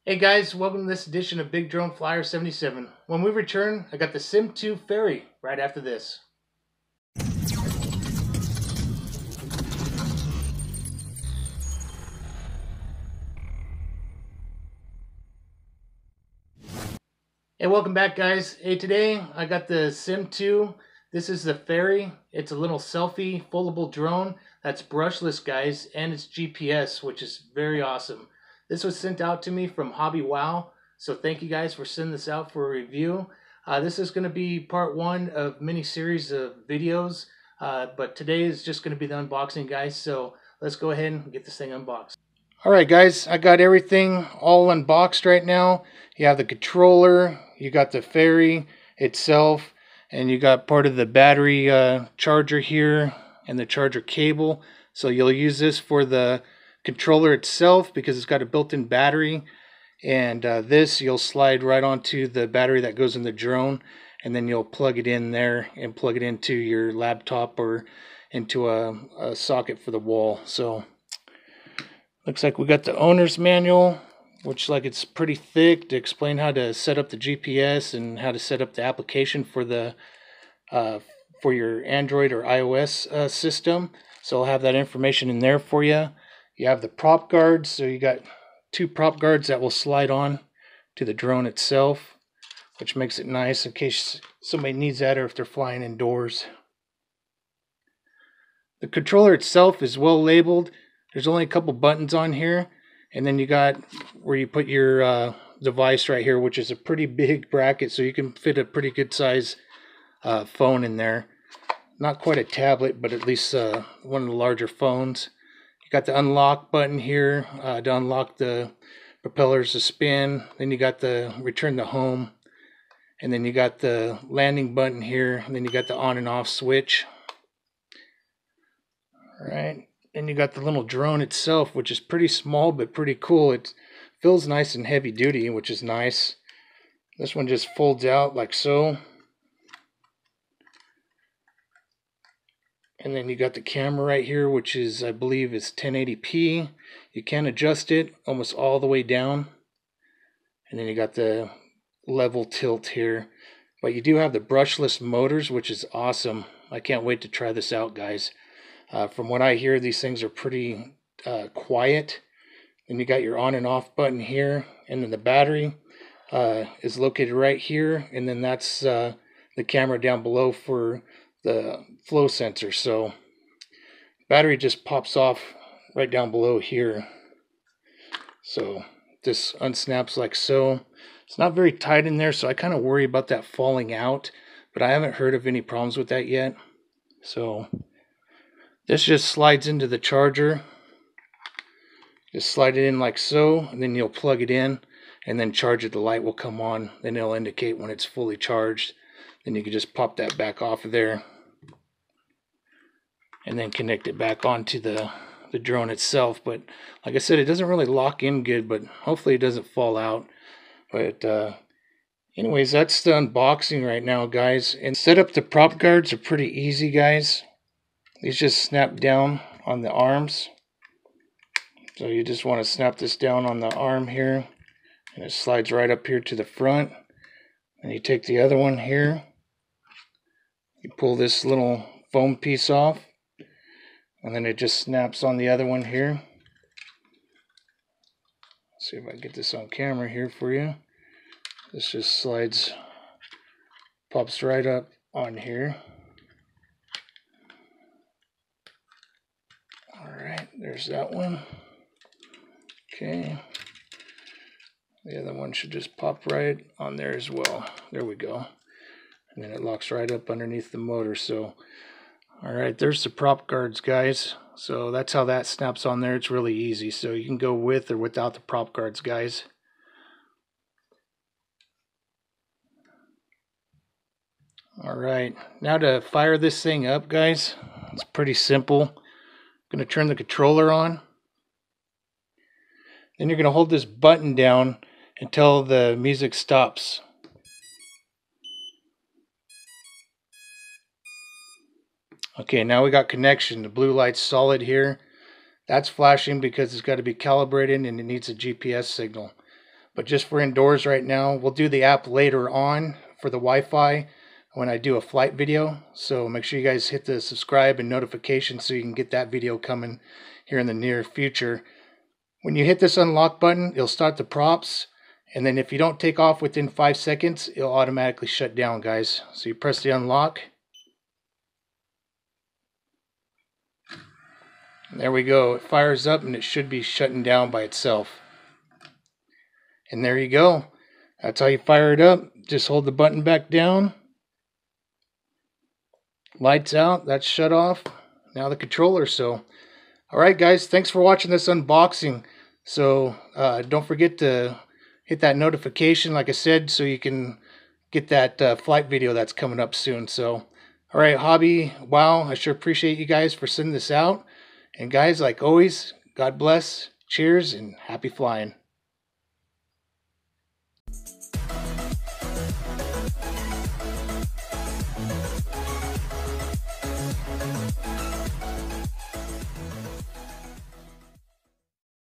Hey guys, welcome to this edition of Big Drone Flyer 77. When we return, I got the SimToo Fairy right after this. Hey, welcome back guys. Hey, today I got the SimToo. This is the Fairy. It's a little selfie foldable drone that's brushless guys, and it's GPS, which is very awesome. This was sent out to me from Hobbywow, so thank you guys for sending this out for a review. This is going to be part one of mini series of videos, but today is just going to be the unboxing guys, so let's go ahead and get this thing unboxed. Alright guys, I got everything all unboxed right now. You have the controller, you got the Fairy itself, and you got part of the battery charger here and the charger cable. So you'll use this for the controller itself because it's got a built-in battery, and this you'll slide right onto the battery that goes in the drone, and then you'll plug it in there and plug it into your laptop or into a socket for the wall. So looks like we got the owner's manual, which it's pretty thick to explain how to set up the GPS and how to set up the application for the for your Android or iOS system. So I'll have that information in there for you. You have the prop guards, so you got two prop guards that will slide on to the drone itself, which makes it nice in case somebody needs that or if they're flying indoors. The controller itself is well labeled. There's only a couple buttons on here, and then you got where you put your device right here, which is a pretty big bracket, so you can fit a pretty good size phone in there. Not quite a tablet, but at least one of the larger phones. You got the unlock button here to unlock the propellers to spin. Then you got the return to home, and then you got the landing button here, and then you got the on and off switch. All right. And you got the little drone itself, which is pretty small but pretty cool. It feels nice and heavy duty, which is nice. This one just folds out like so. And then you got the camera right here, which is, I believe, is 1080p. You can adjust it almost all the way down. And then you got the level tilt here. But you do have the brushless motors, which is awesome. I can't wait to try this out, guys. From what I hear, these things are pretty quiet. Then you got your on and off button here, and then the battery is located right here, and then that's the camera down below for the flow sensor. So battery just pops off right down below here. So this unsnaps like so. It's not very tight in there, so I kind of worry about that falling out, but I haven't heard of any problems with that yet. So this just slides into the charger. Just slide it in like so, and then you'll plug it in and then charge it. The light will come on, then it'll indicate when it's fully charged. Then you can just pop that back off of there and then connect it back onto the drone itself. But like I said, it doesn't really lock in good, but hopefully it doesn't fall out. But anyways, that's the unboxing right now, guys. And set up the prop guards are pretty easy, guys. These just snap down on the arms. So you just want to snap this down on the arm here, and it slides right up here to the front. And you take the other one here, you pull this little foam piece off, and then it just snaps on the other one here. Let's see if I can get this on camera here for you. This just slides, pops right up on here. Alright, there's that one. Okay. The other one should just pop right on there as well. There we go. And then it locks right up underneath the motor. So, alright, there's the prop guards, guys. So that's how that snaps on there. It's really easy. So you can go with or without the prop guards, guys. Alright, now to fire this thing up, guys, it's pretty simple. I'm going to turn the controller on. Then you're going to hold this button down until the music stops. Okay, now we got connection. The blue light's solid here. That's flashing because it's got to be calibrated and it needs a GPS signal. but just for indoors right now. We'll do the app later on for the Wi-Fi when I do a flight video. So make sure you guys hit the subscribe and notification so you can get that video coming here in the near future. When you hit this unlock button, it'll start the props, and then if you don't take off within 5 seconds, it'll automatically shut down, guys. So you press the unlock. And there we go. It fires up and it should be shutting down by itself. And there you go. That's how you fire it up. Just hold the button back down. Lights out. That's shut off. Now the controller. So, alright guys, thanks for watching this unboxing. So don't forget to hit that notification, like I said, so you can get that flight video that's coming up soon. So, alright, Hobbywow, I sure appreciate you guys for sending this out. And guys, like always, God bless, cheers, and happy flying.